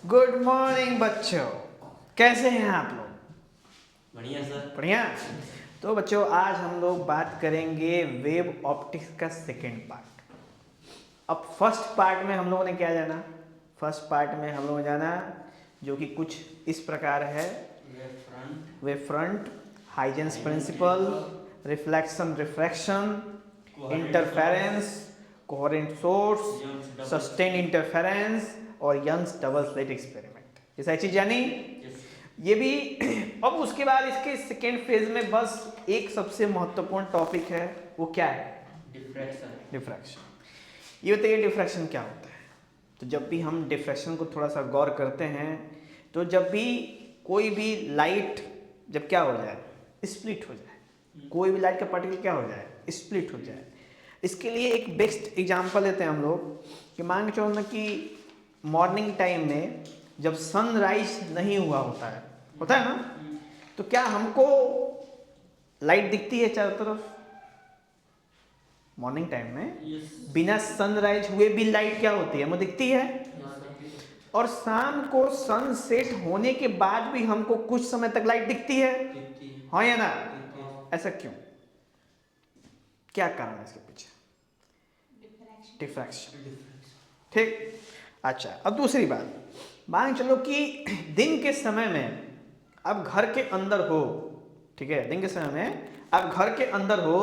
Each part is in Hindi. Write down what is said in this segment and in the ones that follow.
गुड मॉर्निंग बच्चों, कैसे हैं आप लोग? बढ़िया सर। बढ़िया। तो बच्चों आज हम लोग बात करेंगे वेव ऑप्टिक्स का सेकेंड पार्ट। अब फर्स्ट पार्ट में हम लोगों ने क्या जाना? फर्स्ट पार्ट में हम लोगों ने जाना जो कि कुछ इस प्रकार है: wave front, Huygens principle, reflection refraction, interference, coherent source, sustain interference और यंग्स डबल स्लिट एक्सपेरिमेंट। ये सारी चीज जानी। ये भी अब उसके बाद इसके सेकेंड फेज में बस एक सबसे महत्वपूर्ण टॉपिक है, वो क्या है? डिफ्रैक्शन। ये बताइए डिफ्रैक्शन क्या होता है? तो जब भी हम डिफ्रैक्शन को थोड़ा सा गौर करते हैं तो जब भी कोई भी लाइट जब क्या हो जाए, स्प्लिट हो जाए, कोई भी लाइट का पार्टिकल क्या हो जाए, स्प्लिट हो जाए। इसके लिए एक बेस्ट एग्जांपल लेते हैं हम लोग कि मान के चलो ना कि मॉर्निंग टाइम में जब सनराइज नहीं हुआ होता है ना, तो क्या हमको लाइट दिखती है चारों तरफ? मॉर्निंग टाइम में बिना सनराइज हुए भी लाइट क्या होती है, हमें दिखती है। और शाम को सन सेट होने के बाद भी हमको कुछ समय तक लाइट दिखती है, हाँ या ना? ऐसा क्यों? क्या कारण है इसके पीछे? डिफ्रैक्शन। ठीक। अच्छा, अब दूसरी बात, मान चलो कि दिन के समय में अब घर के अंदर हो, ठीक है, दिन के समय में अब घर के अंदर हो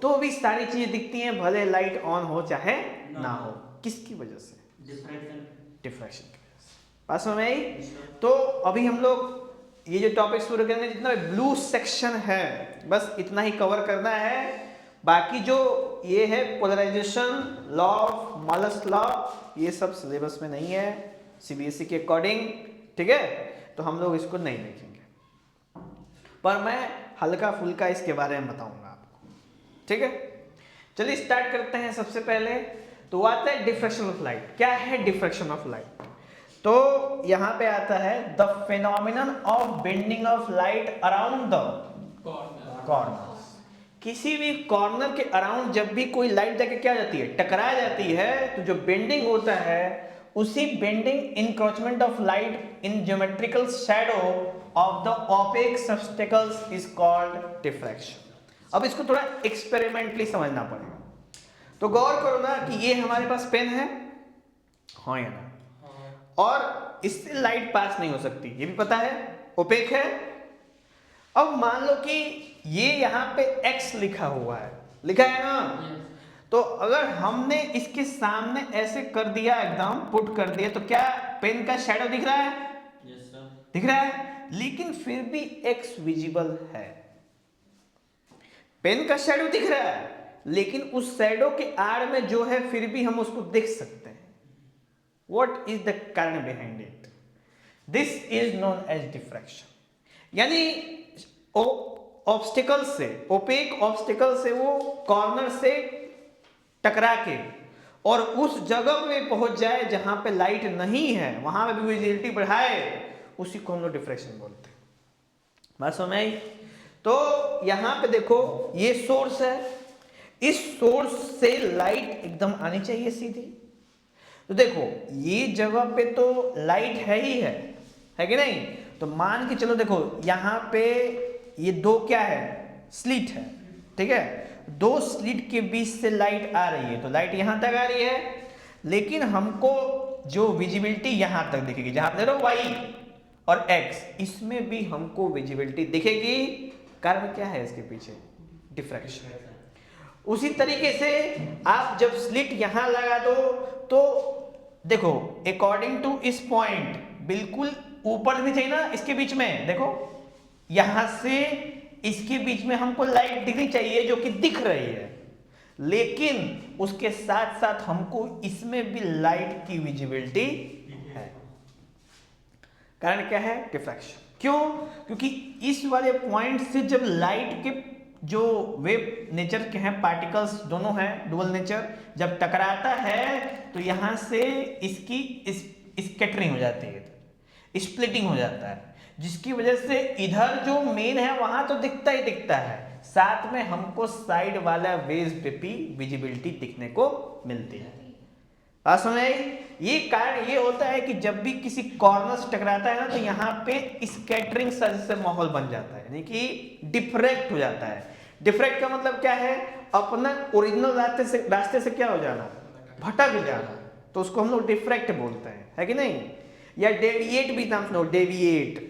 तो भी सारी चीजें दिखती हैं, भले लाइट ऑन हो चाहे ना हो। किसकी वजह से? डिफ्रैक्शन की वजह से। बात समझ में आई? तो अभी हम लोग ये जो टॉपिक शुरू करेंगे, जितना ब्लू सेक्शन है बस इतना ही कवर करना है। बाकी जो ये है पोलराइजेशन, लॉ ऑफ मॉलस लॉ, ये सब सिलेबस में नहीं है सीबीएसई के अकॉर्डिंग, ठीक है? तो हम लोग इसको नहीं देखेंगे, पर मैं हल्का फुल्का इसके बारे में बताऊंगा आपको, ठीक है? चलिए स्टार्ट करते हैं। सबसे पहले तो आता है डिफ्रैक्शन ऑफ लाइट। क्या है डिफ्रैक्शन ऑफ लाइट? तो यहां पे आता है the phenomenon of bending of light around the corner. किसी भी कॉर्नर के अराउंड जब भी कोई लाइट जाके क्या जाती है, टकरा जाती है, तो जो बेंडिंग होता है उसी bending encroachment of light in geometrical shadow of the opaque obstacles is called diffraction. अब इसको थोड़ा एक्सपेरिमेंटली समझना पड़ेगा। तो गौर करो ना कि ये हमारे पास पेन है, हाँ या ना? और इससे लाइट पास नहीं हो सकती, ये भी पता है, ओपेक है। अब मान लो कि ये यहाँ पे x लिखा हुआ है, लिखा है ना? तो अगर हमने इसके सामने ऐसे कर दिया, एकदम पुट कर दिया, तो क्या पेन का शैडो दिख रहा है? दिख रहा है, लेकिन फिर भी x विजिबल है। पेन का शैडो दिख रहा है, लेकिन उस शैडो के आड़ में जो है फिर भी हम उसको देख सकते हैं। What is the कारण behind it? This is known as diffraction। यानी ऑब्स्टिकल से, ओपेक ऑब्स्टिकल से वो कॉर्नर से टकरा के और उस जगह में पहुंच जाए जहां पे लाइट नहीं है, वहां पे भी विजिबिलिटी बढ़ाए, उसी को हम लोग डिफ्रैक्शन बोलते हैं। बात समझ आई? तो यहां पे देखो ये सोर्स है, इस सोर्स से लाइट एकदम आनी चाहिए सीधी। तो देखो ये जगह पे तो लाइट है ही है कि नहीं? तो मान के चलो, देखो यहां पे ये दो क्या है, स्लिट है, ठीक है? दो स्लिट के बीच से लाइट आ रही है, तो लाइट यहां तक आ रही है, लेकिन हमको जो विजिबिलिटी यहां तक दिखेगी, जहां पे वाई और एक्स, इसमें भी हमको विजिबिलिटी दिखेगी। कारण क्या है इसके पीछे? डिफ्रैक्शन। उसी तरीके से आप जब स्लिट यहां लगा दो तो देखो अकॉर्डिंग टू इस पॉइंट बिल्कुल ऊपर भी चाहिए ना, इसके बीच में देखो यहां से इसके बीच में हमको लाइट दिखनी चाहिए, जो कि दिख रही है, लेकिन उसके साथ साथ हमको इसमें भी लाइट की विजिबिलिटी है। कारण क्या है? डिफ्रैक्शन। क्यों? क्योंकि इस वाले पॉइंट से जब लाइट के जो वेव नेचर के हैं, पार्टिकल्स दोनों हैं डुअल नेचर, जब टकराता है तो यहां से इसकी स्कैटरिंग हो जाती है, स्प्लिटिंग हो जाता है, जिसकी वजह से इधर जो मेन है वहां तो दिखता ही दिखता है, साथ में हमको साइड वाला वेव्स पे भी विजिबिलिटी दिखने को मिलती है। बात समझ आई? ये कारण ये होता है कि जब भी किसी कॉर्नर से टकराता है ना, तो यहाँ पे स्कैटरिंग से माहौल बन जाता है, यानी कि डिफ्रैक्ट हो जाता है। डिफ्रैक्ट का मतलब क्या है, अपना ओरिजिनल रास्ते से क्या हो जाना, भटक जाना, तो उसको हम लोग डिफ्रैक्ट बोलते हैं, है कि नहीं। या डेविएट भी नाम सुनो, डेविएट।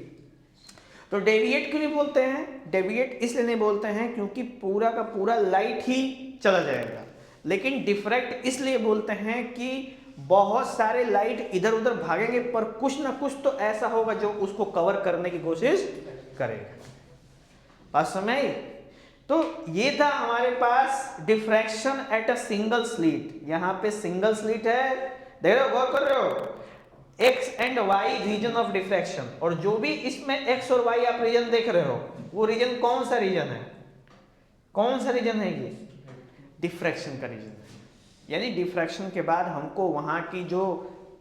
तो डेविएट क्यों नहीं बोलते हैं, डेविएट इसलिए नहीं बोलते हैं क्योंकि पूरा का पूरा लाइट ही चला जाएगा। लेकिन डिफ्रैक्ट इसलिए बोलते हैं कि बहुत सारे लाइट इधर उधर भागेंगे, पर कुछ ना कुछ तो ऐसा होगा जो उसको कवर करने की कोशिश करेगा। बात समझ आई। तो ये था हमारे पास diffraction at a single slit. यहाँ पे सिंगल स्लिट है, देख रहे हो, गौर कर रहे हो, X and Y region of diffraction. और जो भी इसमें एक्स और वाई आप रीजन देख रहे हो, वो रीजन कौन सा रीजन है, कौन सा रीजन है, ये डिफ्रैक्शन का रीजन है। यानी डिफ्रैक्शन के बाद हमको वहां की जो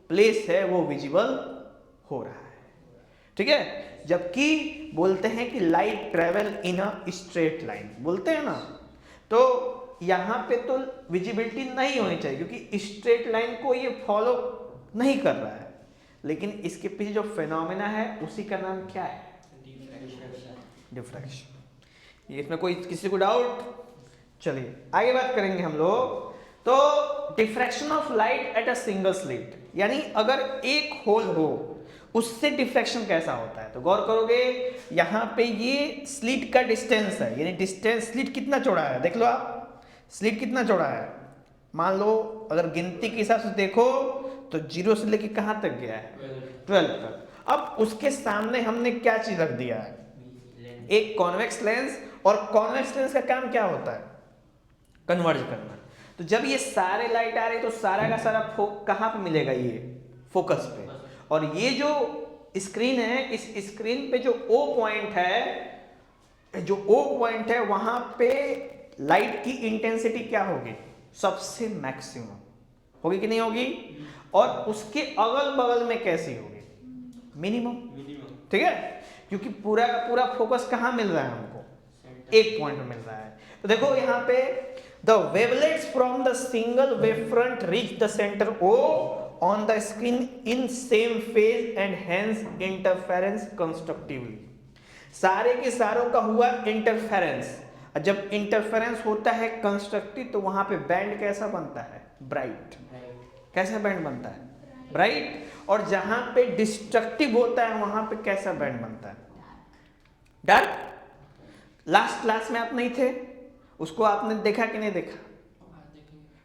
प्लेस है वो विजिबल हो रहा है, ठीक है। जबकि बोलते हैं कि light travel in a straight line, बोलते हैं ना, तो यहाँ पे तो विजिबिलिटी नहीं होनी चाहिए क्योंकि स्ट्रेट लाइन को ये फॉलो नहीं कर रहा है। लेकिन इसके पीछे जो फेनोमेना है उसी का नाम क्या है, डिफ्रैक्शन। इसमें कोई किसी को डाउट, चलिए आगे बात करेंगे हम लोग। तो diffraction of light at a single slit, यानी अगर एक होल हो उससे डिफ्रैक्शन कैसा होता है। तो गौर करोगे, यहाँ पे ये स्लिट का डिस्टेंस है, यानी डिस्टेंस, स्लिट कितना चौड़ा है, देख लो आप, स्लिट कितना चौड़ा है। मान लो अगर गिनती के हिसाब से देखो तो 0 से लेके कहाँ तक गया है, 12 तक। अब उसके सामने हमने क्या चीज रख दिया है, एक कॉन्वेक्स लेंस। और कॉन्वेक्स लेंस का काम क्या होता है, कन्वर्ज करना। तो जब ये सारे लाइट आ रहे तो सारा का सारा कहाँ पे मिलेगा, ये फोकस पे। और ये जो स्क्रीन है, इस स्क्रीन पे जो O पॉइंट है, जो O पॉइंट है, वहां पे लाइट की इंटेंसिटी क्या होगी, सबसे मैक्सिमम होगी कि नहीं होगी। और उसके अगल बगल में कैसी होगी, मिनिमम, ठीक है, क्योंकि पूरा का पूरा फोकस कहाँ मिल रहा है हमको, एक पॉइंट में मिल रहा है। तो देखो यहाँ पे the wavelets from the single wave front reach the centre O on the screen in same phase and hence interference constructively। सारे के सारों का हुआ इंटरफेरेंस। जब इंटरफेरेंस होता है कंस्ट्रक्टिव, तो वहां पे बैंड कैसा बनता है, ब्राइट। कैसा बैंड बनता है, ब्राइट। और जहां पे डिस्ट्रक्टिव होता है वहां पे कैसा बैंड बनता है, डार्क। लास्ट क्लास में आप नहीं थे, उसको आपने देखा कि नहीं देखा,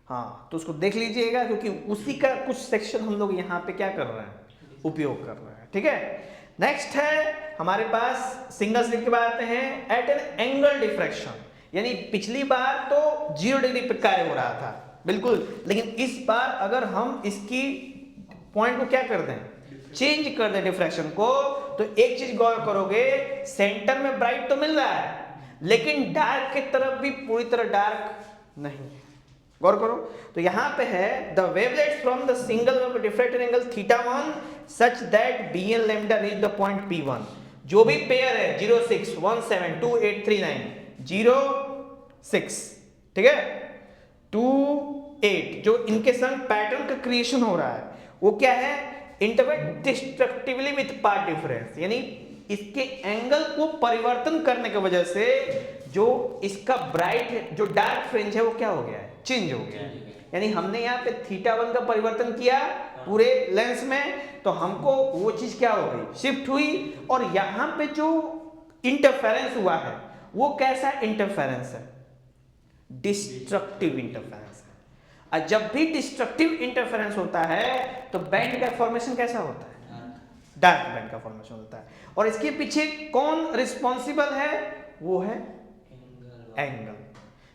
हाँ, तो उसको देख लीजिएगा क्योंकि उसी का कुछ सेक्शन हम लोग यहाँ पे क्या कर रहे हैं, उपयोग कर रहे हैं, ठीक है। नेक्स्ट है हमारे पास सिंगल स्लिट के बाद आते हैं एट एन एंगल डिफ्रैक्शन। यानी पिछली बार तो 0 डिग्री पे कार्य हो रहा था, बिल्कुल, लेकिन इस बार अगर हम इसकी पॉइंट को क्या कर दें, चेंज कर दें डिफ्रैक्शन को, तो एक चीज गौर करोगे, सेंटर में ब्राइट तो मिल रहा है लेकिन डार्क की तरफ भी पूरी तरह डार्क नहीं है। गौर करो, तो यहां पे है the wavelets from the single wave diffracted angle θ1 such that bn lambda reach the point P1। जो भी पेयर है 0 6 1 7 2 8 3 9 0 6, ठीक है, 2 8, जो इनके संग पैटर्न का क्रिएशन हो रहा है वो क्या है, इंटरवेट डिस्ट्रक्टिवली विद पार्ट डिफरेंस। यानी इसके एंगल को परिवर्तन करने की वजह से जो इसका ब्राइट, जो डार्क फ्रिंज है वो क्या हो गया है, चेंज हो गया है। यानी हमने यहाँ पे θ1 का परिवर्तन किया पूरे लेंस में, तो हमको वो चीज क्या हो गई, शिफ्ट हुई। और यहाँ पे जो इंटरफेरेंस हुआ है वो कैसा इंटरफेरेंस है, डिस्ट्रक्टिव इंटरफेरेंस है। और जब भी डिस्ट्रक्टिव इंटरफेरेंस होता है तो बैंड का फॉर्मेशन कैसा होता है, डार्क बैंड का फॉर्मेशन होता है। और इसके पीछे कौन रिस्पॉन्सिबल है, वो है एंगल,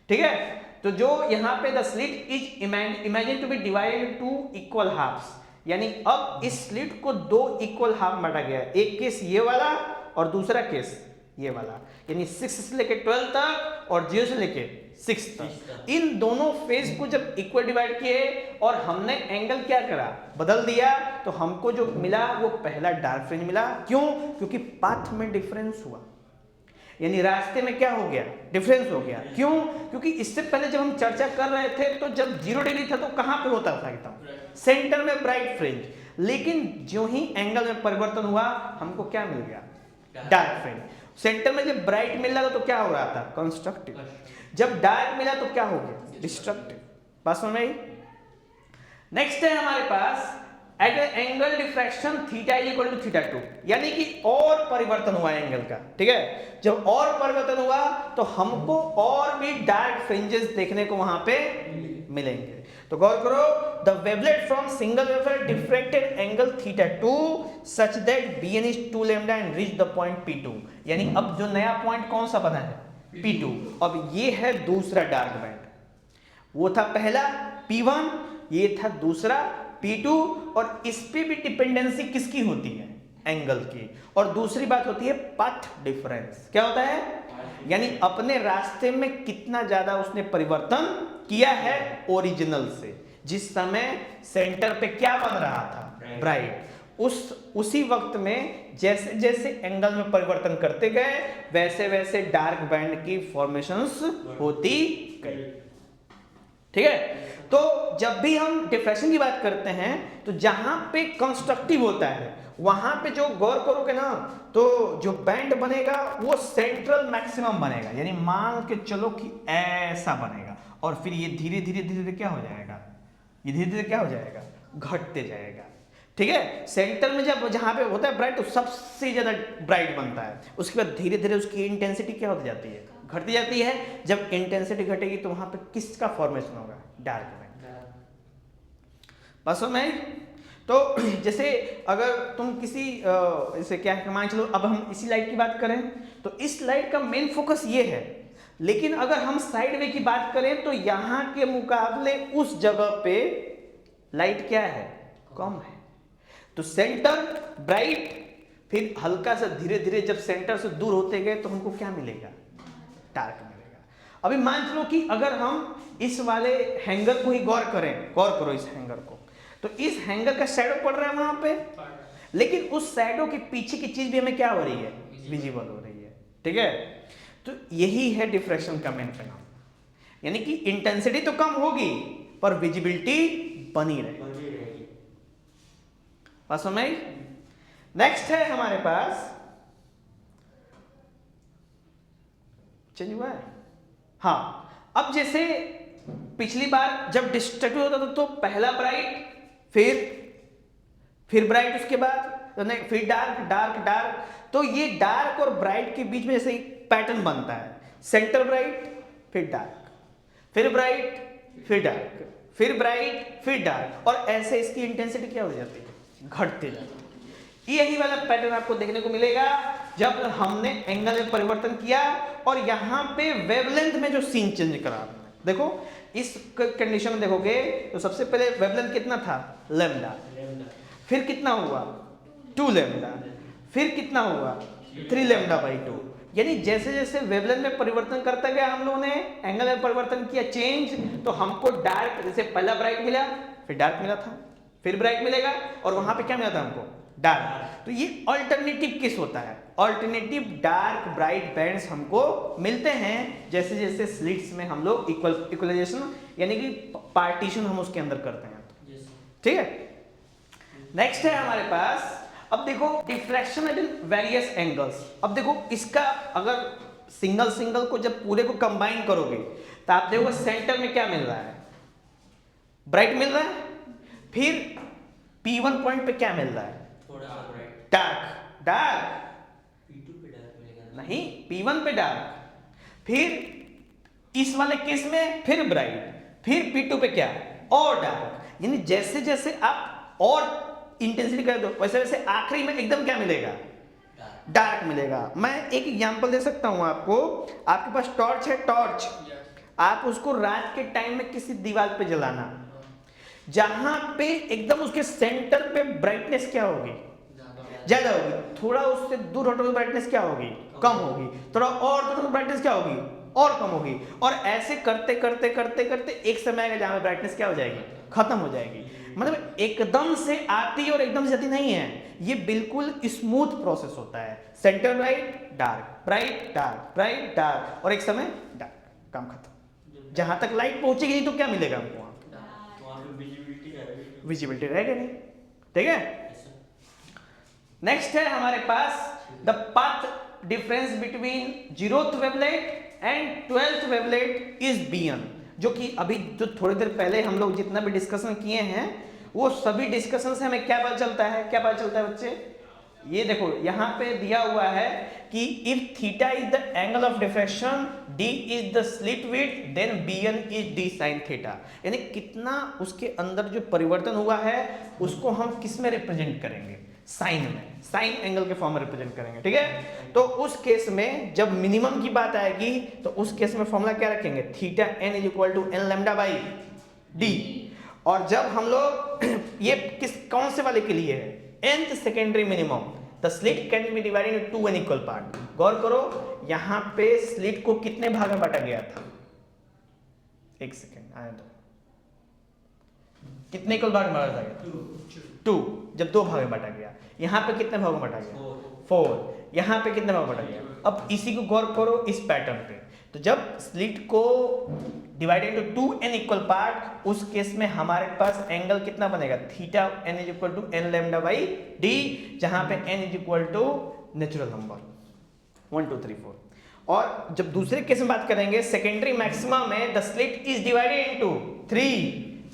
ठीक है। तो जो यहाँ पे the slit is imagine to be divided into 2 equal halves. यानी अब इस स्लिट को 2 इक्वल हाफ बांटा गया है, एक केस ये वाला और दूसरा केस ये वाला, यानी 6 से लेके 12 तक और 0 से लेके 6 तक। इन दोनों फेज को जब इक्वल डिवाइड किए और हमने एंगल क्या करा, बदल दिया, तो हमको जो मिला वो पहला डार्क फ्रिंज मिला। क्यों, क्योंकि पाथ में डिफरेंस हुआ, यानी रास्ते में क्या हो गया, डिफरेंस हो गया। क्यों, क्योंकि इससे पहले जब हम चर्चा कर रहे थे तो जब 0 डिग्री था तो कहां पे होता था, एकदम सेंटर में ब्राइट फ्रिंज, लेकिन जो ही एंगल में परिवर्तन हुआ हमको क्या मिल गया, डार्क फ्रिंज। सेंटर में जब ब्राइट मिल रहा था तो क्या हो रहा था, कंस्ट्रक्टिव, जब डार्क मिला तो क्या हो गया, डिस्ट्रक्टिव। बात समझ में आई। नेक्स्ट है हमारे पास at angle diffraction theta is equal to theta 2, यानी कि और परिवर्तन हुआ एंगल का, ठीक है। जब और परिवर्तन हुआ तो हमको और भी डार्क फ्रिंजेस देखने को वहां पे मिलेंगे। तो गौर करो, the wavelet from single wavelet diffracted angle theta 2 such that bn is 2 lambda and reach the point P2, यानी अब जो नया पॉइंट कौन सा बना है, P2। अब ये है दूसरा डार्क बैंड, वो था पहला P1, ये था दूसरा P2, और इस पे भी डिपेंडेंसी किसकी होती है, एंगल की। और दूसरी बात होती है पाथ डिफरेंस। क्या होता है, यानी अपने रास्ते में कितना ज्यादा उसने परिवर्तन किया है ओरिजिनल से। जिस समय सेंटर पे क्या बन रहा था, ब्राइट, उसी वक्त में जैसे जैसे एंगल में परिवर्तन करते गए वैसे वैसे डार्क बैंड की फॉर्मेशंस होती गई, ठीक है। तो जब भी हम डिफ्रैक्शन की बात करते हैं तो जहां पे कंस्ट्रक्टिव होता है वहां पे जो गौर करोगे ना, तो जो बैंड बनेगा वो सेंट्रल मैक्सिमम बनेगा, यानी मान के चलो कि ऐसा बनेगा, और फिर ये धीरे धीरे धीरे धीरे क्या हो जाएगा, ये धीरे धीरे क्या हो जाएगा, घटते जाएगा, ठीक है। सेंटर में जब जहां पे होता है ब्राइट तो सबसे ज्यादा ब्राइट बनता है, उसके बाद धीरे धीरे उसकी इंटेंसिटी क्या होती जाती है, घटती जाती है। जब इंटेंसिटी घटेगी तो वहां पे किसका फॉर्मेशन होगा, डार्क बैंड। बस में तो जैसे अगर तुम किसी जैसे क्या मान चलो, अब हम इसी लाइट की बात करें तो इस लाइट का मेन फोकस ये है, लेकिन अगर हम साइड वे की बात करें तो यहां के मुकाबले उस जगह पे लाइट क्या है, कम है। तो सेंटर ब्राइट, फिर हल्का सा धीरे धीरे जब सेंटर से दूर होते गए तो हमको क्या मिलेगा, डार्क मिलेगा। अभी मान चलो कि अगर हम इस वाले हैंगर को ही गौर करें, गौर करो इस हैंगर को, तो इस हैंगर का शैडो पड़ रहा है वहां पे, लेकिन उस शैडो के पीछे की चीज भी हमें क्या हो रही है, विजिबल हो रही है, ठीक है। तो यही है डिफ्रैक्शन का मेन फिनोमेना, यानी कि इंटेंसिटी तो कम होगी पर विजिबिलिटी बनी रहेगी। बात समझ में? नेक्स्ट है हमारे पास, चेंज हुआ है, हाँ। अब जैसे पिछली बार जब डिस्ट्रक्टिव होता था तो पहला ब्राइट, फिर ब्राइट, उसके बाद नहीं, फिर डार्क डार्क डार्क। तो ये डार्क और ब्राइट के बीच में जैसे एक पैटर्न बनता है, सेंटर ब्राइट फिर डार्क, फिर ब्राइट फिर डार्क, फिर ब्राइट फिर डार्क, और ऐसे इसकी इंटेंसिटी क्या हो जाती है, घटती जाती है। यही वाला पैटर्न आपको देखने को मिलेगा जब हमने एंगल में परिवर्तन किया और यहाँ पे वेवलेंथ में जो सीन चेंज करा। देखो इस कंडीशन में देखोगे तो सबसे पहले वेवलेंथ कितना था, लैम्डा, फिर कितना हुआ 2 लैम्डा, फिर कितना हुआ 3 लैम्डा बाई 2। यानी जैसे जैसे वेवलेंथ में परिवर्तन करता गया हम लोगों ने एंगल में परिवर्तन किया चेंज, तो हमको डार्क, जैसे पहला ब्राइट मिला फिर डार्क मिला था, फिर ब्राइट मिलेगा और वहां पे क्या मिला था हमको, डार्क। तो ये अल्टरनेटिव केस होता है, अल्टरनेटिव डार्क ब्राइट बैंड्स हमको मिलते हैं जैसे जैसे स्लिट्स में हम लोग इक्वलाइजेशन यानी कि पार्टीशन हम उसके अंदर करते हैं, ठीक है। नेक्स्ट है हमारे पास, अब देखो डिफ्रैक्शन एट वेरियस एंगल्स। अब देखो इसका अगर सिंगल सिंगल को जब पूरे को कंबाइन करोगे तो आप देखो सेंटर में क्या मिल रहा है, ब्राइट मिल रहा है, फिर P1 पॉइंट पे क्या मिल रहा है, थोड़ा सा ब्राइट, डार्क डार्क P2 पे डार्क मिलेगा नहीं, P1 पे डार्क, फिर इस वाले केस में फिर ब्राइट, फिर P2 पे क्या और डार्क। यानी जैसे जैसे आप और इंटेंसिटी कर दो वैसे वैसे आखिरी में एकदम क्या मिलेगा, डार्क मिलेगा। मैं एक एग्जांपल दे सकता हूं आपको, आपके पास टॉर्च है, टॉर्च आप उसको रात के टाइम में किसी दीवार पे जलाना, जहां पे एकदम उसके सेंटर पे ब्राइटनेस क्या होगी, ज्यादा होगी, थोड़ा उससे दूर हटो तो ब्राइटनेस क्या होगी, कम होगी, थोड़ा और दूर तो ब्राइटनेस क्या होगी, और कम होगी। और ऐसे करते करते करते करते एक समय आएगा जहां ब्राइटनेस क्या हो जाएगी, खत्म हो जाएगी। मतलब एकदम से आती और एकदम से जाती नहीं है, ये बिल्कुल स्मूथ प्रोसेस होता है। Centre bright dark, bright dark, bright dark, और एक समय डार्क, काम खत्म। जहां तक लाइट पहुंचेगी नहीं तो क्या मिलेगा हमको, वहाँ पे विजिबिलिटी विजिबिलिटी रहेगा नहीं, ठीक है। Yes, sir. नेक्स्ट है हमारे पास the path difference between 0th wavelet and 12th wavelet is Bn, जो कि अभी जो थोड़ी देर पहले हम लोग जितना भी डिस्कशन किए हैं वो सभी डिस्कशन से हमें क्या पता चलता है, क्या पता चलता है बच्चे, ये देखो यहाँ पे दिया हुआ है कि if theta is the angle of diffraction, d is the slit width, then Bn is d sin theta, यानी कितना उसके अंदर जो परिवर्तन हुआ है उसको हम किस में रिप्रेजेंट करेंगे, साइन में, साइन एंगल के फॉर्म में रिप्रेजेंट करेंगे, ठीक है। तो उस केस में जब मिनिमम की बात आएगी तो उस केस में फॉर्मूला क्या रखेंगे, theta n is equal to n lambda by d, और जब हम लोग ये कौन से वाले के लिए है, nth secondary minimum, the slit can be divided into 2 unequal part. गौर करो यहाँ पे स्लिट को कितने भाग में बांटा गया था, एक सेकेंड आए तो कितने इक्वल भाग में बांटा गया, 2, जब 2 भाग में बांटा गया। यहाँ पे कितने भाग में बांटा गया, 4, यहाँ पे कितने भाग में बांटा गया। अब इसी को गौर करो इस पैटर्न पे, तो जब स्लिट को डिवाइडेड इनटू 2 अनइक्वल पार्ट, उस केस में हमारे पास एंगल कितना बनेगा, theta n is equal to n lambda by d, जहां पे n is equal to natural number 1 2 3 4। और जब दूसरे केस में बात करेंगे सेकेंडरी मैक्सिमा में, the slit is divided into 3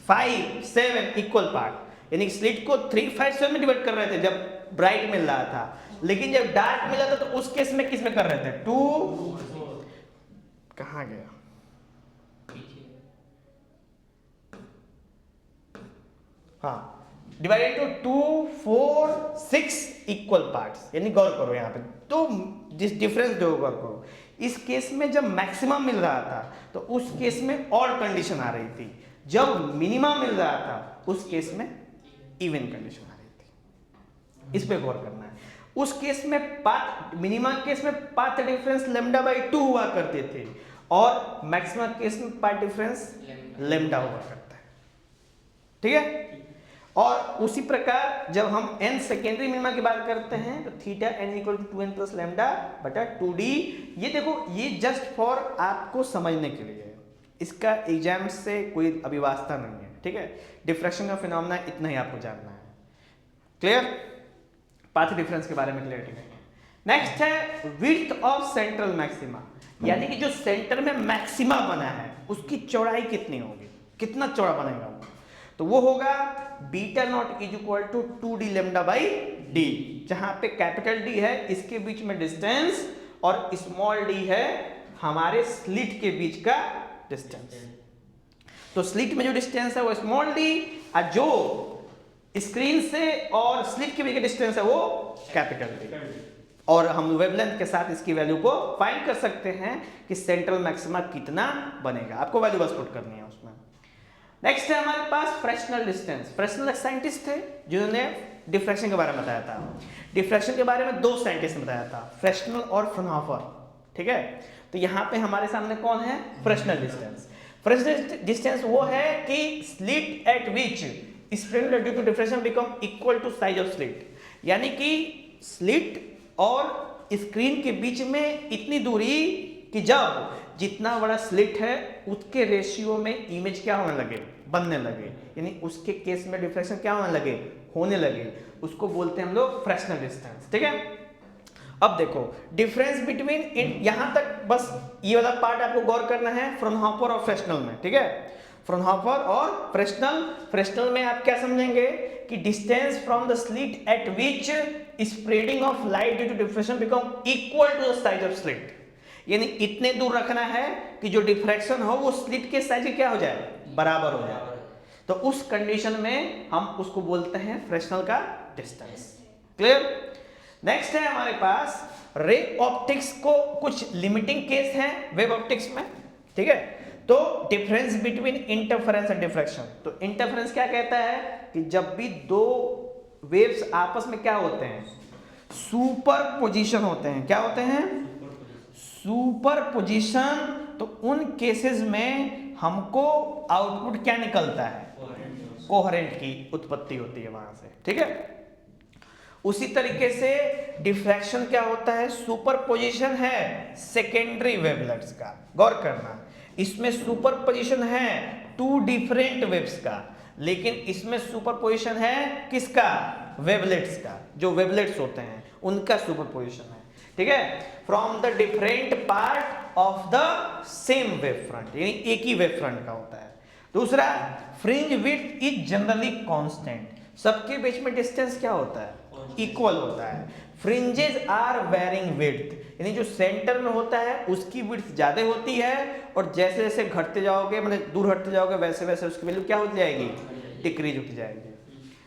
5 7 equal part, यानी स्लिट को 3 5 7 में डिवाइड कर रहे थे जब ब्राइट मिल रहा था, लेकिन जब डार्क मिला था तो उस केस में किस में कर रहे थे, 2 कहाँ गया, हाँ, डिवाइडेड टू 2 4 6 इक्वल पार्ट्स, यानी गौर करो यहाँ पे तो जिस डिफरेंस जो गौर करो, इस केस में जब मैक्सिमम मिल रहा था तो उस केस में और कंडीशन आ रही थी, जब मिनिमम मिल रहा था उस केस में इवन कंडीशन आ रही थी, इस पे गौर करना है। उस केस में पाथ, मिनिमम केस में पाथ डिफरेंस लैम्डा बाई 2 हुआ करते थे, और मैक्सिमम केस में पाथ डिफरेंस लैम्डा हुआ करता है, ठीक है। और उसी प्रकार जब हम n सेकेंडरी मिनिमा की बात करते हैं तो theta n equal to 2n plus lambda बटा 2d, ये देखो ये जस्ट फॉर आपको समझने के लिए है, इसका एग्जाम से कोई अभी वास्ता नहीं है, ठीक है। डिफ्रैक्शन का फिनोमेना इतना ही आपको जानना है, क्लियर, पाथ डिफरेंस के बारे में क्लियरिटी नहीं है। नेक्स्ट है विड्थ ऑफ सेंट्रल मैक्सिमा, यानी कि जो सेंटर में मैक्सिमा बना है उसकी चौड़ाई कितनी होगी, कितना चौड़ा बनेगा वो, तो वो होगा beta not is equal to 2d lambda by d, जहां पे कैपिटल D है इसके बीच में डिस्टेंस और स्मॉल d है हमारे स्लिट के बीच का डिस्टेंस। तो स्लिट में जो डिस्टेंस है वो स्मॉल d, और जो स्क्रीन से और स्लिट के बीच का डिस्टेंस है वो कैपिटल D, और हम वेवलेंथ के साथ इसकी वैल्यू को फाइंड कर सकते हैं कि सेंट्रल मैक्सिमा कितना बनेगा, आपको वैल्यू बस पुट करनी है उसमें। नेक्स्ट है हमारे पास फ्रेस्नेल डिस्टेंस। फ्रेस्नेल एक साइंटिस्ट थे जिन्होंने डिफ्रैक्शन के बारे में बताया था। डिफ्रैक्शन के बारे में 2 साइंटिस्ट ने बताया था, फ्रेस्नेल और फ्राउनहोफर, ठीक है। तो यहाँ पे हमारे सामने कौन है, फ्रेस्नेल डिस्टेंस। फ्रेस्नेल डिस्टेंस वो है कि slit at which spring due to diffraction become equal to size of slit, यानी कि स्लिट और स्क्रीन के बीच में इतनी दूरी कि जब जितना बड़ा स्लिट है उसके रेशियो में इमेज क्या होने लगे, बनने लगे, यानी उसके केस में डिफ्रैक्शन क्या होने लगे, होने लगे, उसको बोलते हैं हम लोग फ्रेस्नेल डिस्टेंस, ठीक है। अब देखो डिफरेंस बिटवीन, यहां तक बस ये वाला पार्ट आपको गौर करना है फ्राउनहोफर और फ्रेस्नेल में, ठीक है। फ्राउनहोफर और फ्रेस्नेल, फ्रेस्नेल में आप क्या समझेंगे कि distance from the slit at which spreading of light due to diffraction become equal to the size of slit, यानी इतने दूर रखना है कि जो डिफ्रैक्शन हो वो स्लिट के साइज के क्या हो जाए, बराबर हो जाए। तो उस कंडीशन में हम उसको बोलते हैं फ्रेस्नेल का डिस्टेंस, क्लियर। नेक्स्ट है हमारे पास रे ऑप्टिक्स को कुछ लिमिटिंग केस है वेव ऑप्टिक्स में, ठीक है। तो difference between interference and diffraction, तो इंटरफेरेंस क्या कहता है कि जब भी 2 वेव्स आपस में क्या होते हैं, सुपर पोजिशन होते हैं, क्या होते हैं, सुपर पोजिशन, तो उन केसेस में हमको आउटपुट क्या निकलता है, कोहेरेंट की उत्पत्ति होती है वहां से, ठीक है। उसी तरीके से डिफ्रैक्शन क्या होता है, सुपरपोजिशन है सेकेंडरी वेवलेट्स का, गौर करना इसमें सुपरपोजिशन है 2 डिफरेंट वेव्स का, लेकिन इसमें सुपरपोजिशन है किसका? वेवलेट्स का। जो वेवलेट्स होते हैं उनका सुपरपोजिशन है, ठीक है, from the different part of the same wave front, यानी एक ही वेव फ्रंट का होता है। दूसरा, fringe width is generally constant, सबके बीच में डिस्टेंस क्या होता है? इक्वल होता है। फ्रिंजेस आर वेरिंग विड्थ, यानी जो सेंटर में होता है उसकी विड्थ ज्यादा होती है और जैसे जैसे घटते जाओगे, मतलब दूर हटते जाओगे, वैसे वैसे उसकी वैल्यू क्या होती जाएगी? डिक्रीज होती जाएगी।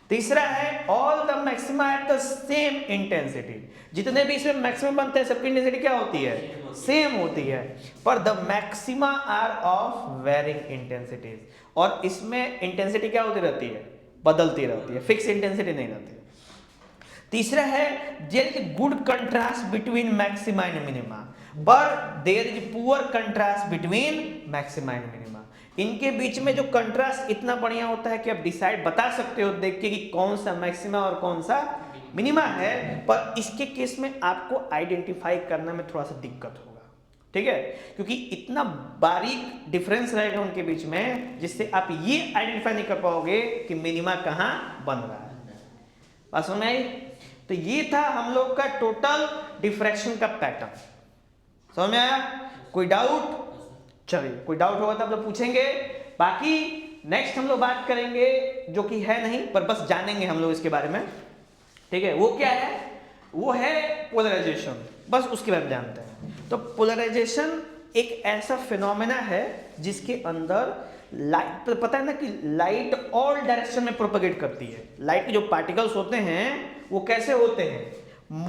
तीसरा है all the maxima at the same intensity, जितने भी इसमें मैक्सिमम बनते हैं सबकी इंटेंसिटी क्या होती है? सेम होती है, पर the maxima are of varying intensities, और इसमें इंटेंसिटी क्या होती रहती है? बदलती रहती है, फिक्स इंटेंसिटी नहीं रहती है। तीसरा है there is good contrast between maxima and minima, but there is poor contrast between maxima and minima. इनके बीच में जो कंट्रास्ट इतना बढ़िया होता है कि आप डिसाइड बता सकते हो देख के कि कौन सा मैक्सिमा और कौन सा मिनिमा है, पर इसके केस में आपको आइडेंटिफाई करने में थोड़ा सा दिक्कत होगा, ठीक है, क्योंकि इतना बारीक डिफरेंस रहेगा उनके बीच में जिससे आप ये आइडेंटिफाई नहीं कर पाओगे कि मिनिमा कहां बन रहा है। बात समझ में आई? तो ये था हम लोग का टोटल डिफ्रैक्शन का पैटर्न, समझ में आया? कोई डाउट? चलिए, कोई डाउट होगा तो आप लोग पूछेंगे, बाकी नेक्स्ट हम लोग बात करेंगे जो कि है नहीं पर बस जानेंगे हम लोग इसके बारे में, ठीक है। वो क्या है? वो है पोलराइजेशन, बस उसके बारे में जानते हैं। तो पोलराइजेशन एक ऐसा फिनोमेना है जिसके अंदर लाइट, तो पता है ना कि लाइट ऑल डायरेक्शन में प्रोपेगेट करती है। लाइट के जो पार्टिकल्स होते हैं वो कैसे होते हैं?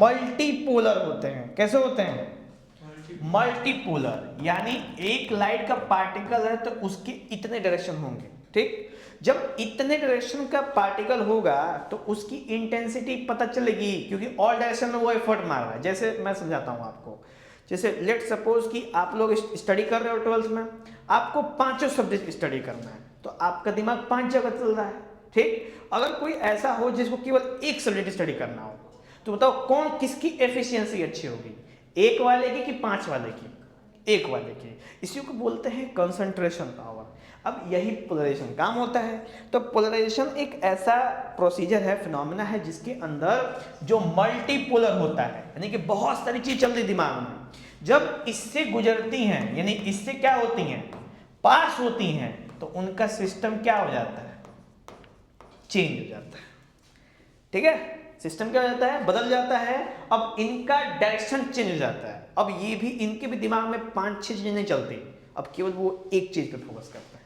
मल्टीपोलर होते हैं। कैसे होते हैं? मल्टीपोलर, यानी एक लाइट का पार्टिकल है तो उसके इतने डायरेक्शन होंगे, ठीक। जब इतने डायरेक्शन का पार्टिकल होगा तो उसकी इंटेंसिटी पता चलेगी, क्योंकि ऑल डायरेक्शन में वो एफर्ट मार रहा है। जैसे मैं समझाता हूं आपको, जैसे लेट सपोज कि आप लोग स्टडी कर रहे हो 12th में, आपको पांचों सब्जेक्ट स्टडी करना है तो आपका दिमाग 5 जगह चल रहा है, ठीक। अगर कोई ऐसा हो जिसको केवल एक सब्जेक्ट स्टडी करना हो तो बताओ कौन, किसकी एफिशिएंसी अच्छी होगी? एक वाले की कि 5 वाले की? एक वाले की। इसी को बोलते हैं कंसंट्रेशन पावर। अब यही पोलराइजेशन काम होता है। तो पोलराइजेशन एक ऐसा प्रोसीजर है, फिनोमेना है जिसके अंदर जो मल्टीपोलर होता है, यानी कि बहुत सारी चीज चल रही दिमाग में, जब इससे गुजरती हैं, यानी इससे क्या होती हैं? पास होती हैं, तो उनका सिस्टम क्या हो जाता है? चेंज हो जाता है, ठीक है। सिस्टम क्या हो जाता है? बदल जाता है। अब इनका डायरेक्शन चेंज हो जाता है। अब ये भी, इनके भी दिमाग में 5-6 चीजें नहीं चलती, अब केवल वो एक चीज पे फोकस करते हैं,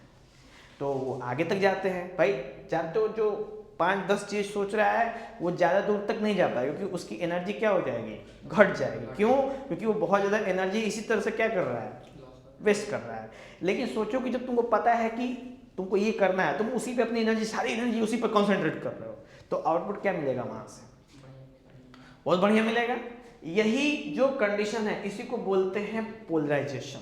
तो वो आगे तक जाते हैं। भाई जानते हो, जो 5-10 चीज सोच रहा है वो ज्यादा दूर तक नहीं जाता, क्योंकि उसकी एनर्जी क्या हो जाएगी? घट जाएगी। क्यों? क्योंकि वो बहुत ज्यादा एनर्जी इसी तरह से क्या कर रहा है? वेस्ट कर रहा है। लेकिन सोचो कि जब तुमको पता है कि तुमको ये करना है, तुम उसी पे अपनी एनर्जी, सारी एनर्जी उसी पर कॉन्सेंट्रेट कर रहे हो, तो आउटपुट क्या मिलेगा वहां से? बहुत बढ़िया मिलेगा। यही जो कंडीशन है इसी को बोलते हैं पोलराइजेशन,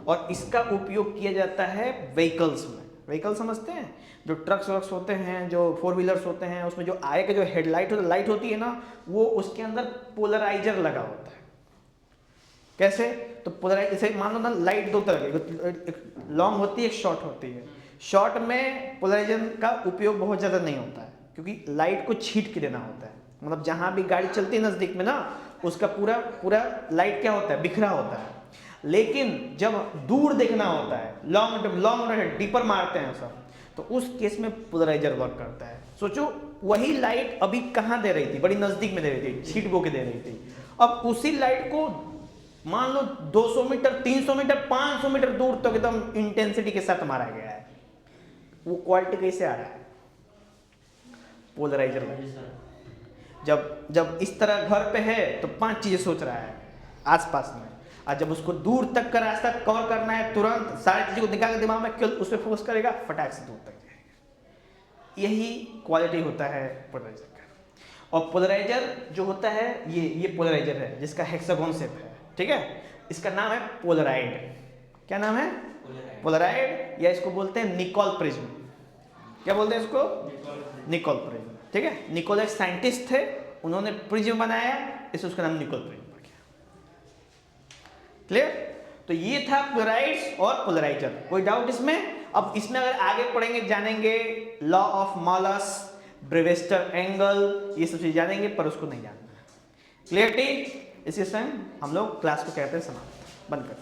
और इसका उपयोग किया जाता है व्हीकल्स में। व्हीकल समझते हैं? जो ट्रक्स वर्क्स होते हैं, जो 4 व्हीलर्स होते हैं, उसमें जो आगे का जो हेडलाइट लाइट होती है ना, वो उसके अंदर पोलराइजर लगा होता है। कैसे? तो पोलराइजर, जैसे मान लो ना, लाइट 2 तरह की, एक लॉन्ग होती है, एक शॉर्ट होती है। शॉर्ट में पोलराइजेशन का उपयोग बहुत ज़्यादा नहीं होता है, क्योंकि लाइट को छीट के देना होता है। मतलब जहां भी गाड़ी चलती है नजदीक में ना, उसका पूरा पूरा लाइट क्या होता है? बिखरा होता है। लेकिन जब दूर देखना होता है, लॉन्ग डीपर मारते हैं सब, तो उस केस में पोलराइजर वर्क करता है। सोचो वही लाइट अभी कहां दे रही थी? बड़ी नजदीक में दे रही थी, छीट बो के दे रही थी। अब उसी लाइट को मान लो 200 मीटर, 300 मीटर, 500 मीटर दूर तक एकदम इंटेंसिटी के साथ मारा गया है, वो क्वालिटी कैसे आ रहा है? पोलराइजर। जब इस तरह घर पे है तो 5 चीजें सोच रहा है आसपास में, और जब उसको दूर तक का रास्ता कवर करना है, तुरंत सारी चीजों को निकाल के दिमाग में केवल उस पर फोकस करेगा, फटाक से दूर तक जाएगा। यही क्वालिटी होता है पोलराइजर का। और पोलराइजर जो होता है, ये पोलराइजर है जिसका हेक्सागोन शेप है, ठीक है। इसका नाम है पोलराइड। क्या नाम है? पोलराइड, या इसको बोलते हैं निकोल प्रिज्म। क्या बोलते हैं इसको? निकोल प्रिज्म, ठीक है। निकोल एक साइंटिस्ट थे, उन्होंने प्रिज्म बनाया, इसलिए उसका नाम निकोल प्रिज्म पड़ गया। क्लियर? तो ये था पोलराइड्स और पोलराइजर। कोई डाउट इसमें? अब इसमें अगर आगे पढ़ेंगे, जानेंगे, लॉ ऑफ मॉलस, ब्रेविस्टर एंगल, ये सब चीज जानेंगे पर उसको नहीं जानना है। क्लियरिटी? इसी समय हम लोग क्लास को कहते हैं समाप्त। बंद कर।